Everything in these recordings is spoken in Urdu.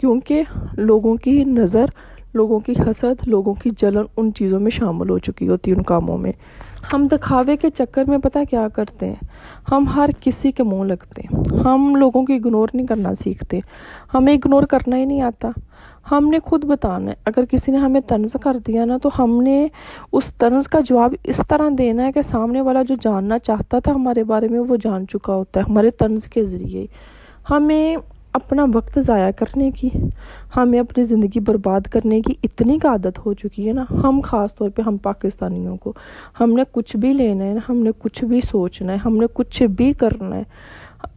کیونکہ لوگوں کی نظر، لوگوں کی حسد، لوگوں کی جلن ان چیزوں میں شامل ہو چکی ہوتی ہے، ان کاموں میں۔ ہم دکھاوے کے چکر میں پتہ کیا کرتے ہیں، ہم ہر کسی کے منہ لگتے ہیں، ہم لوگوں کو اگنور نہیں کرنا سیکھتے، ہمیں اگنور کرنا ہی نہیں آتا۔ ہم نے خود بتانا ہے، اگر کسی نے ہمیں طنز کر دیا نا، تو ہم نے اس طنز کا جواب اس طرح دینا ہے کہ سامنے والا جو جاننا چاہتا تھا ہمارے بارے میں وہ جان چکا ہوتا ہے ہمارے طنز کے ذریعے۔ ہمیں اپنا وقت ضائع کرنے کی، ہمیں اپنی زندگی برباد کرنے کی اتنی کا عادت ہو چکی ہے نا، ہم خاص طور پہ ہم پاکستانیوں کو، ہم نے کچھ بھی لینا ہے نا، ہم نے کچھ بھی سوچنا ہے، ہم نے کچھ بھی کرنا ہے،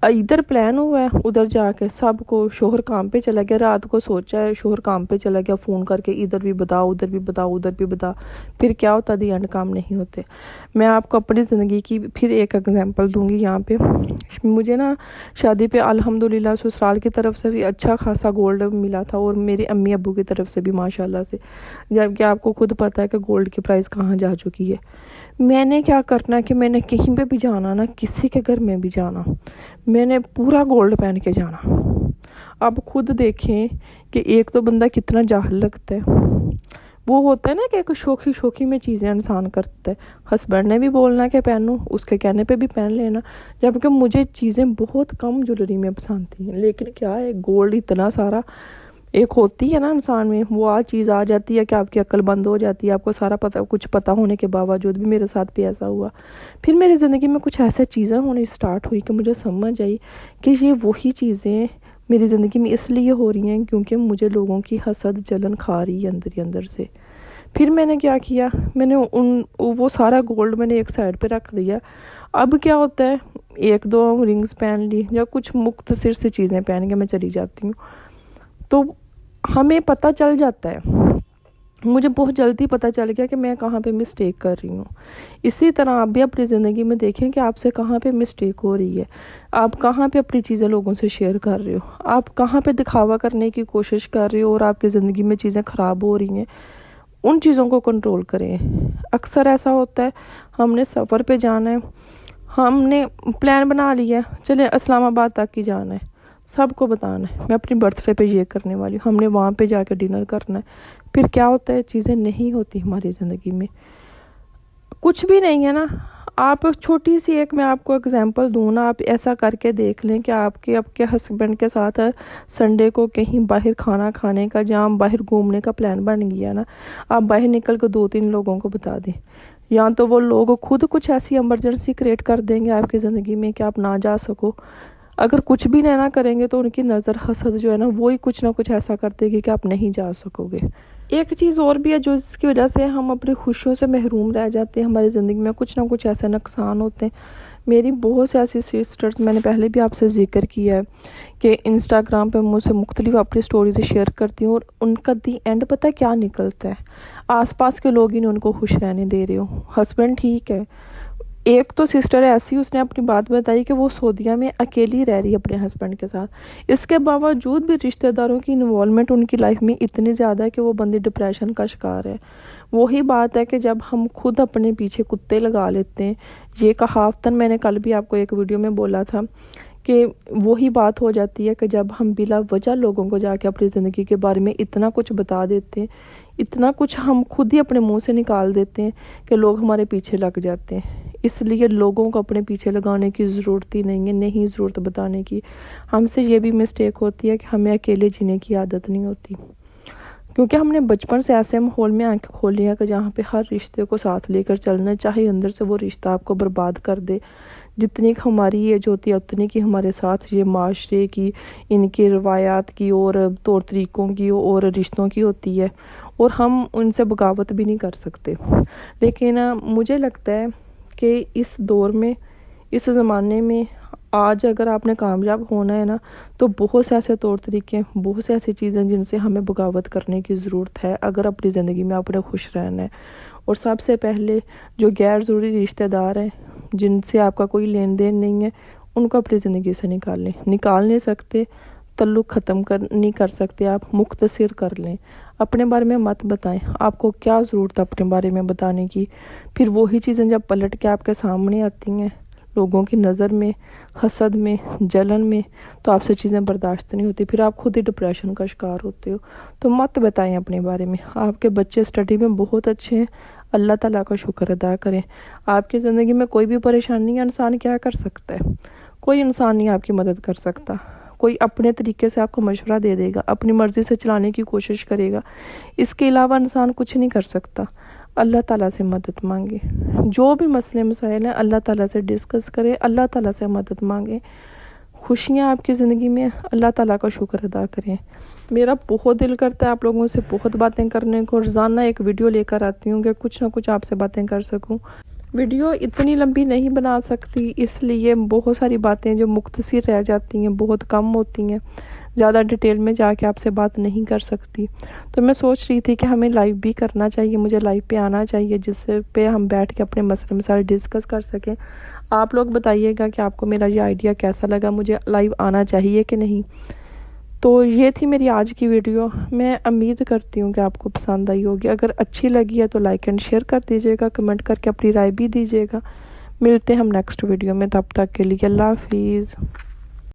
ادھر پلان ہوا ہے ادھر جا کے سب کو، شوہر کام پہ چلا گیا، رات کو سوچا ہے شوہر کام پہ چلا گیا، فون کر کے ادھر بھی بتا ادھر بھی بتا ادھر بھی بتا، پھر کیا ہوتا دی اینڈ کام نہیں ہوتے۔ میں آپ کو اپنی زندگی کی پھر ایک اگزامپل دوں گی یہاں پہ۔ مجھے نا شادی پہ الحمدللہ سسرال کی طرف سے بھی اچھا خاصا گولڈ ملا تھا، اور میرے امی ابو کی طرف سے بھی ماشاءاللہ سے، جبکہ آپ کو خود پتہ ہے کہ گولڈ کی پرائس کہاں جا چکی ہے۔ میں نے کیا کرنا کہ میں نے کہیں پہ بھی جانا نا، کسی کے گھر میں بھی جانا، میں نے پورا گولڈ پہن کے جانا۔ اب خود دیکھیں کہ ایک تو بندہ کتنا جاہل لگتا ہے، وہ ہوتا ہے نا کہ ایک شوخی میں چیزیں انسان کرتا ہے، ہسبینڈ نے بھی بولنا کہ پہنو، اس کے کہنے پہ بھی پہن لینا، جبکہ مجھے چیزیں بہت کم جویلری میں پسند تھیں، لیکن کیا ہے گولڈ اتنا سارا ایک ہوتی ہے نا انسان میں، وہ چیز آ جاتی ہے کہ آپ کی عقل بند ہو جاتی ہے، آپ کو سارا کچھ پتہ ہونے کے باوجود بھی میرے ساتھ بھی ایسا ہوا۔ پھر میری زندگی میں کچھ ایسا چیزیں ہونی سٹارٹ ہوئی کہ مجھے سمجھ آئی کہ یہ وہی چیزیں میری زندگی میں اس لیے ہو رہی ہیں کیونکہ مجھے لوگوں کی حسد جلن کھا رہی ہے اندر ہی اندر سے۔ پھر میں نے کیا کیا، میں نے وہ سارا گولڈ میں نے ایک سائڈ پہ رکھ دیا۔ اب کیا ہوتا ہے، ایک دو رنگز پہن لی یا کچھ مختصر سی چیزیں پہن کے میں چلی جاتی ہوں، تو ہمیں پتہ چل جاتا ہے، مجھے بہت جلدی پتہ چل گیا کہ میں کہاں پہ مسٹیک کر رہی ہوں۔ اسی طرح آپ بھی اپنی زندگی میں دیکھیں کہ آپ سے کہاں پہ مسٹیک ہو رہی ہے، آپ کہاں پہ اپنی چیزیں لوگوں سے شیئر کر رہے ہو، آپ کہاں پہ دکھاوا کرنے کی کوشش کر رہے ہو اور آپ کی زندگی میں چیزیں خراب ہو رہی ہیں، ان چیزوں کو کنٹرول کریں۔ اکثر ایسا ہوتا ہے ہم نے سفر پہ جانا ہے، ہم نے پلان بنا لیا ہے چلے اسلام آباد تک ہی جانا ہے، سب کو بتانا ہے میں اپنی برتھ ڈے پہ یہ کرنے والی ہوں، ہم نے وہاں پہ جا کے ڈنر کرنا ہے، پھر کیا ہوتا ہے چیزیں نہیں ہوتی ہماری زندگی میں، کچھ بھی نہیں ہے نا۔ آپ چھوٹی سی ایک میں آپ کو اگزامپل دوں نا، آپ ایسا کر کے دیکھ لیں کہ آپ کے ہسبینڈ کے ساتھ سنڈے کو کہیں باہر کھانا کھانے کا، جہاں باہر گھومنے کا پلان بن گیا نا، آپ باہر نکل کے 2-3 لوگوں کو بتا دیں، یا تو وہ لوگ خود کچھ ایسی ایمرجنسی کریٹ کر دیں گے آپ کی زندگی میں کہ آپ نہ جا سکو، اگر کچھ بھی نہ کریں گے تو ان کی نظر حسد جو ہے نا وہی کچھ نہ کچھ ایسا کر دے گی کہ آپ نہیں جا سکو گے۔ ایک چیز اور بھی ہے جو اس کی وجہ سے ہم اپنی خوشیوں سے محروم رہ جاتے ہیں، ہماری زندگی میں کچھ نہ کچھ ایسے نقصان ہوتے ہیں۔ میری بہت سے ایسی سسٹرز، میں نے پہلے بھی آپ سے ذکر کیا ہے کہ انسٹاگرام پہ مجھ سے مختلف اپنی سٹوریز شیئر کرتی ہوں، اور ان کا دی اینڈ پتہ کیا نکلتا ہے، آس پاس کے لوگ ہی نے ان کو خوش رہنے دے رہے ہو، ہسبینڈ ٹھیک ہے، ایک تو سسٹر ایسی اس نے اپنی بات بتائی کہ وہ سعودیہ میں اکیلی رہ رہی ہے اپنے ہسبینڈ کے ساتھ، اس کے باوجود بھی رشتہ داروں کی انوالومنٹ ان کی لائف میں اتنی زیادہ ہے کہ وہ بندی ڈپریشن کا شکار ہے۔ وہی بات ہے کہ جب ہم خود اپنے پیچھے کتے لگا لیتے ہیں، یہ کہاوتاً میں نے کل بھی آپ کو ایک ویڈیو میں بولا تھا کہ وہی بات ہو جاتی ہے کہ جب ہم بلا وجہ لوگوں کو جا کے اپنی زندگی کے بارے میں اتنا کچھ بتا دیتے ہیں، اتنا کچھ ہم خود ہی اپنے منہ سے نکال دیتے ہیں کہ لوگ ہمارے پیچھے لگ جاتے ہیں۔ اس لیے لوگوں کو اپنے پیچھے لگانے کی ضرورت ہی نہیں ہے، نہیں ضرورت بتانے کی۔ ہم سے یہ بھی مسٹیک ہوتی ہے کہ ہمیں اکیلے جینے کی عادت نہیں ہوتی، کیونکہ ہم نے بچپن سے ایسے ماحول میں آنکھ کھولی ہے کہ جہاں پہ ہر رشتے کو ساتھ لے کر چلنا، چاہے اندر سے وہ رشتہ آپ کو برباد کر دے، جتنی ہماری ایج ہوتی ہے اتنی کی ہمارے ساتھ یہ معاشرے کی، ان کی روایات کی اور طور طریقوں کی اور رشتوں کی ہوتی ہے، اور ہم ان سے بغاوت بھی نہیں کر سکتے۔ لیکن مجھے لگتا ہے کہ اس دور میں، اس زمانے میں آج اگر آپ نے کامیاب ہونا ہے نا، تو بہت سے ایسے طور طریقے، بہت سے ایسی چیزیں جن سے ہمیں بغاوت کرنے کی ضرورت ہے اگر اپنی زندگی میں آپ نے خوش رہنا ہے۔ اور سب سے پہلے جو غیر ضروری رشتہ دار ہیں جن سے آپ کا کوئی لین دین نہیں ہے، ان کو اپنی زندگی سے نکال نہیں سکتے، تعلق ختم نہیں کر سکتے، آپ مختصر کر لیں، اپنے بارے میں مت بتائیں، آپ کو کیا ضرورت ہے اپنے بارے میں بتانے کی۔ پھر وہی چیزیں جب پلٹ کے آپ کے سامنے آتی ہیں، لوگوں کی نظر میں، حسد میں، جلن میں، تو آپ سے چیزیں برداشت نہیں ہوتی، پھر آپ خود ہی ڈپریشن کا شکار ہوتے ہو۔ تو مت بتائیں اپنے بارے میں، آپ کے بچے اسٹڈی میں بہت اچھے ہیں، اللہ تعالیٰ کا شکر ادا کریں۔ آپ کی زندگی میں کوئی بھی پریشانی ہے، انسان کیا کر سکتا ہے؟ کوئی انسان نہیں آپ کی مدد کر سکتا، کوئی اپنے طریقے سے آپ کو مشورہ دے دے گا، اپنی مرضی سے چلانے کی کوشش کرے گا، اس کے علاوہ انسان کچھ نہیں کر سکتا۔ اللہ تعالیٰ سے مدد مانگے، جو بھی مسئلے مسائل ہیں اللہ تعالیٰ سے ڈسکس کرے، اللہ تعالیٰ سے مدد مانگے۔ خوشیاں آپ کی زندگی میں، اللہ تعالیٰ کا شکر ادا کریں۔ میرا بہت دل کرتا ہے آپ لوگوں سے بہت باتیں کرنے کو، روزانہ ایک ویڈیو لے کر آتی ہوں کہ کچھ نہ کچھ آپ سے باتیں کر سکوں۔ ویڈیو اتنی لمبی نہیں بنا سکتی، اس لیے بہت ساری باتیں جو مختصر رہ جاتی ہیں، بہت کم ہوتی ہیں، زیادہ ڈیٹیل میں جا کے آپ سے بات نہیں کر سکتی۔ تو میں سوچ رہی تھی کہ ہمیں لائیو بھی کرنا چاہیے، مجھے لائیو پہ آنا چاہیے، جس سے پہ ہم بیٹھ کے اپنے مسئلے مسائل ڈسکس کر سکیں۔ آپ لوگ بتائیے گا کہ آپ کو میرا یہ آئیڈیا کیسا لگا، مجھے لائیو آنا چاہیے کہ نہیں۔ تو یہ تھی میری آج کی ویڈیو، میں امید کرتی ہوں کہ آپ کو پسند آئی ہوگی۔ اگر اچھی لگی ہے تو لائک اینڈ شیئر کر دیجیے گا، کمنٹ کر کے اپنی رائے بھی دیجیے گا۔ ملتے ہیں ہم نیکسٹ ویڈیو میں، تب تک کے لیے اللہ حافظ۔